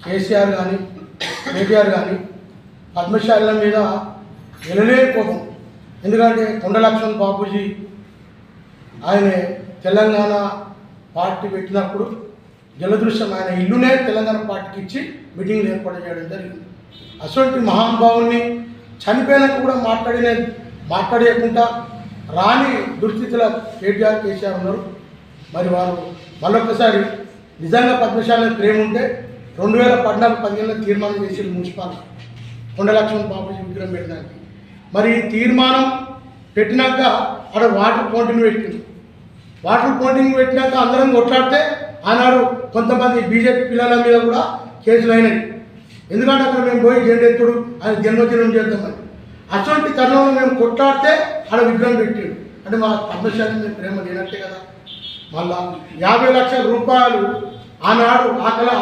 కేసీఆర్ కానీ కేటీఆర్ కానీ పద్మశాలల మీద వెళ్ళలేకపోతాం. ఎందుకంటే కొండ లక్ష్మణ్ బాపూజీ ఆయన తెలంగాణ పార్టీ పెట్టినప్పుడు జలదృశ్యం ఆయన ఇల్లునే తెలంగాణ పార్టీకి ఇచ్చి మీటింగ్లు ఏర్పాటు చేయడం జరిగింది. అటువంటి మహానుభావుల్ని చనిపోయినాక కూడా మాట్లాడేయకుండా రాని దుస్థితిలో కేటీఆర్ కేసీఆర్ ఉన్నారు. మరి వారు మళ్ళొక్కసారి నిజంగా పద్మశాల ప్రేమ ఉంటే 2014-15లో తీర్మానం చేసి మున్సిపల్ కొండ లక్ష్మణ్ బాపూజీ విగ్రహం పెట్టడానికి. మరి ఈ తీర్మానం పెట్టినాక అక్కడ వాటర్ కౌంటింగ్ పెట్టింది. వాటర్ కౌంటింగ్ పెట్టినాక అందరం కొట్లాడితే ఆనాడు కొంతమంది బీజేపీ పిల్లల మీద కూడా కేసులు అయినాయి. ఎందుకంటే అక్కడ మేము పోయి జెండెత్తుడు ఆయన జన్మదినం చేద్దామని. అటువంటి తరుణంలో మేము కొట్లాడితే ఆడ విగ్రహం పెట్టాడు. అంటే మా పద్మశాలి మీద ప్రేమ లేనట్టే కదా. మళ్ళా 50 లక్షల రూపాయలు ఆనాడు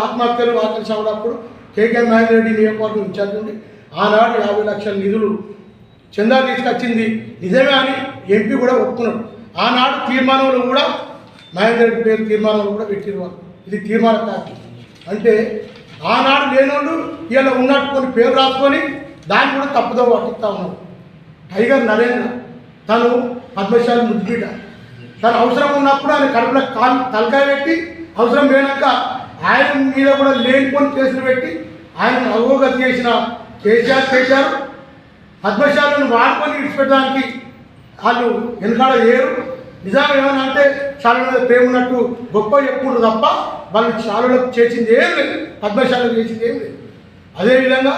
ఆత్మహత్యలు ఆకలి సాగునప్పుడు కేకే మహేందర్ రెడ్డి నియోజకవర్గం ఇన్ఛార్జ్ ఉండి ఆనాడు 50 లక్షల నిధులు చందా తీసుకొచ్చింది నిజమే అని ఎంపీ కూడా ఒప్పుకున్నాడు. ఆనాడు తీర్మానంలో కూడా మహేందర్ రెడ్డి పేరు తీర్మానంలో కూడా పెట్టిరు. ఇది తీర్మాన కాదు అంటే ఆనాడు లేనోళ్ళు ఇలా ఉన్నట్టు కొన్ని పేరు రాసుకొని దాన్ని కూడా తప్పుదో పట్టిస్తూ ఉన్నారు. టైగర్ నరేంద్ర తను పద్మశాలి ముద్దుబిడ్డ. తను అవసరం ఉన్నప్పుడు ఆయన కడుపులో తలకాయ పెట్టి అవసరం లేనాక ఆయన మీద కూడా లేనిపోని కేసులు పెట్టి ఆయన అవగతి చేసిన కేసీఆర్ పద్మశాలను వాడుకొని విడిచిపెట్టడానికి వాళ్ళు వెనకాల ఏరు. నిజంగా ఏమన్నా అంటే చాలా మీద ప్రేమ ఉన్నట్టు గొప్ప చెప్పుకుంటారు తప్ప వాళ్ళు చాలులకు చేసింది ఏం లేదు, పద్మశాలకు చేసింది ఏం లేదు. అదేవిధంగా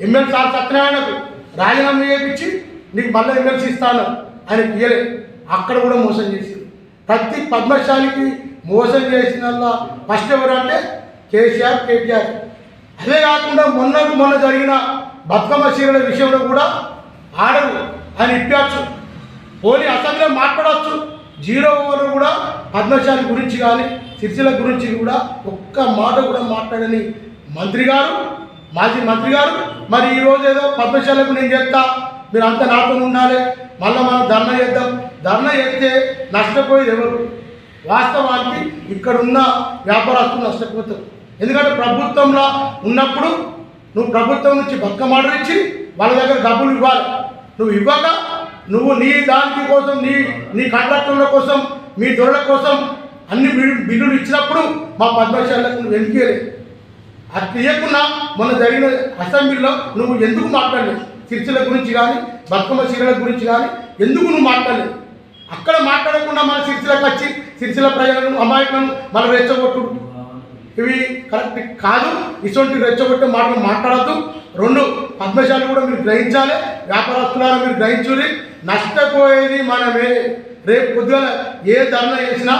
ఎమ్మెల్సీ సార్ సత్యనారాయణకు రాజీనామా చేయించి నీకు మళ్ళీ ఎమ్మెల్సీ ఇస్తాను ఆయన ఇయ్యలే. అక్కడ కూడా మోసం చేసింది. ప్రతి పద్మశాలికి మోసం చేసిన ఫస్ట్ ఎవరంటే కేసీఆర్ కేటీఆర్. అదే కాకుండా మొన్న జరిగిన బతుకమ్మ చీరల విషయంలో కూడా ఆడరు ఆయన ఇప్పచ్చు, పోనీ అసెంబ్లీలో మాట్లాడవచ్చు. 0 ఓవర్ కూడా పద్మశాలి గురించి కానీ సిరిసిల్ల గురించి కూడా ఒక్క మాట కూడా మాట్లాడని మంత్రి గారు, మాజీ మంత్రి గారు. మరి ఈరోజు ఏదో పద్మశాలకు నేను చెప్తా మీరు అంతా నాతో ఉండాలి, మళ్ళీ మనం ధర్నా చేద్దాం. ధర్నా చేస్తే నష్టపోయేది ఎవరు? వాస్తవానికి ఇక్కడున్న వ్యాపారస్తులు నష్టపోతారు. ఎందుకంటే ప్రభుత్వంలో ఉన్నప్పుడు నువ్వు ప్రభుత్వం నుంచి బతుకమ్మ ఆర్డర్ ఇచ్చి వాళ్ళ దగ్గర డబ్బులు ఇవ్వాలి. నువ్వు ఇవ్వక నువ్వు నీ దానికి కోసం నీ కాంట్రాక్టర్ల కోసం మీ దొరల కోసం అన్ని బిల్లులు ఇచ్చినప్పుడు మా పద్మశాలకు నువ్వు వెనుకేయలేదు. అది ఇవ్వకుండా మొన్న జరిగిన అసెంబ్లీలో నువ్వు ఎందుకు మాట్లాడలేదు? సిరిసిల్ల గురించి కానీ బతుకమ్మ చీరల గురించి కానీ ఎందుకు నువ్వు మాట్లాడలేదు? అక్కడ మాట్లాడకుండా మన సిరిసిల్లకు వచ్చి సిరిసిల్ల ప్రజలను అమాయకులను మనం రెచ్చగొట్టుడు ఇవి కరెక్ట్ కాదు. ఇటువంటి రెచ్చగొట్టే మాటలు మాట్లాడద్దు. 2 పద్మశాలి కూడా మీరు గ్రహించాలి, వ్యాపారస్తులను మీరు గ్రహించుని. నష్టపోయేది మనమే. రేపు పొద్దున ఏ ధర్నా చేసినా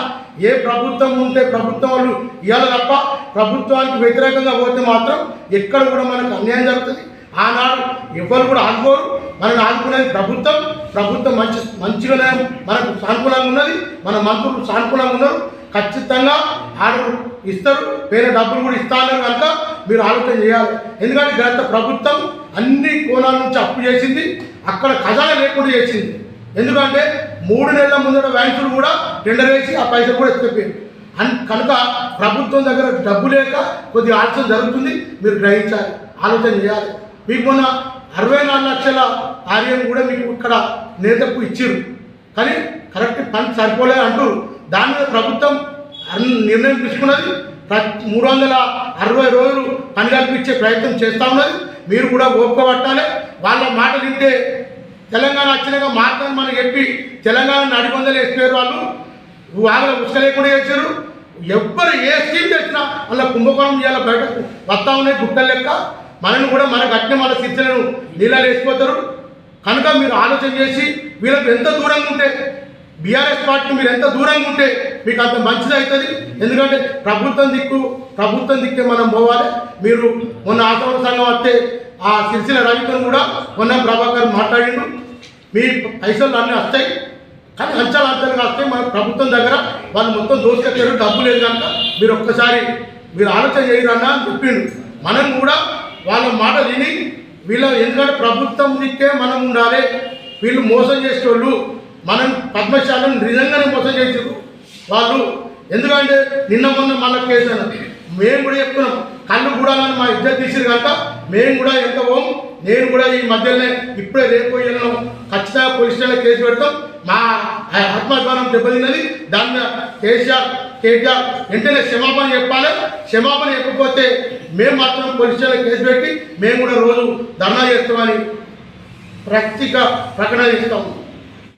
ఏ ప్రభుత్వం ఉంటే ప్రభుత్వం వాళ్ళు ఇవ్వాలి తప్ప ప్రభుత్వానికి వ్యతిరేకంగా పోతే మాత్రం ఎక్కడ కూడా మనకు అన్యాయం జరుగుతుంది. ఆనాడు ఎవరు కూడా ఆదుకోరు. మనల్ని ఆదుకునేది ప్రభుత్వం మంచిగానే మనకు సానుకూలంగా ఉన్నది. మన మంత్రులు సానుకూలంగా ఉన్నారు. ఖచ్చితంగా ఆర్డర్ ఇస్తారు, వేరే డబ్బులు కూడా ఇస్తారు కనుక మీరు ఆలోచన చేయాలి. ఎందుకంటే గత ప్రభుత్వం అన్ని కోణాల నుంచి అప్పు చేసింది, అక్కడ ఖజానా లేకుండా చేసింది. ఎందుకంటే 3 నెలల ముందర బ్యాంకులు కూడా టెండర్ వేసి ఆ పైసలు కూడా ఎత్తుకపోయారు. కనుక ప్రభుత్వం దగ్గర డబ్బు లేక కొద్దిగా ఆలస్యం జరుగుతుంది. మీరు గ్రహించాలి, ఆలోచన చేయాలి. మీకు మొన్న 64 లక్షల ఆర్యం కూడా మీకు ఇక్కడ నేతకు ఇచ్చారు, కానీ కరెక్ట్ పని సరిపోలేదు అంటూ దాని మీద ప్రభుత్వం నిర్ణయం తీసుకున్నది. 360 రోజులు పని కల్పించే ప్రయత్నం చేస్తూ ఉన్నది. మీరు కూడా ఓపుకోబట్టాలి. వాళ్ళ మాట వింటే తెలంగాణ వచ్చినాక మార్గం మనకు చెప్పి తెలంగాణ నడిపొందలు వేసిపోయారు. వాళ్ళు ఉసుకలేకుండా చేశారు. ఎవ్వరు ఏ స్కీమ్ చేసినా వాళ్ళ కుంభకోణం ఇవాళ బయటకు వస్తూ ఉన్నాయి గుట్టలు లెక్క. మనల్ని కూడా మనకు అట్నే మన శిక్షలను నీళ్ళలు వేసిపోతారు. కనుక మీరు ఆలోచన చేసి వీళ్ళకు ఎంత దూరంగా ఉంటే బీఆర్ఎస్ పార్టీ మీరు ఎంత దూరంగా ఉంటే మీకు అంత మంచిది అవుతుంది. ఎందుకంటే ప్రభుత్వం దిక్కే మనం పోవాలి. మీరు మొన్న ఆందోళన సంఘం వస్తే ఆ సిరిసిల్ల రవితో కూడా మొన్న ప్రభాకర్ మాట్లాడిండు. మీ పైసలు అన్నీ వస్తాయి, కానీ అంచెలుగా వస్తాయి. మన ప్రభుత్వం దగ్గర వాళ్ళు మొత్తం దోసుకొచ్చారు, డబ్బు లేదు కనుక మీరు ఒక్కసారి మీరు ఆలోచన చేయరన్నా అని చెప్పిండు. మనం కూడా వాళ్ళ మాట విని ఎందుకంటే ప్రభుత్వం దిక్కే మనం ఉండాలి. వీళ్ళు మోసం చేసేవాళ్ళు మనం పద్మశాలను నిజంగానే మోసం చేసారు వాళ్ళు. ఎందుకంటే నిన్న మొన్న మన కేసు మేము కూడా చెప్తున్నాం, కళ్ళు కూడా మా ఇజ్జత్ తీసిరు కనుక మేము కూడా ఎంత పోం. నేను కూడా ఈ మధ్యలోనే ఇప్పుడే రేపు ఎన్నో ఖచ్చితంగా పోలీస్ స్టేషన్లో కేసు పెడతాం. మా ఆత్మాభిమానం దెబ్బతిన్నది. దాని మీద కేటీఆర్ వెంటనే క్షమాపణ చెప్పాలి. క్షమాపణ చెప్పకపోతే మేము మాత్రం పోలీస్ స్టేషన్లో కేసు పెట్టి మేము కూడా రోజు ధర్నా చేస్తామని ప్రత్యేక ప్రకటన ఇస్తాం.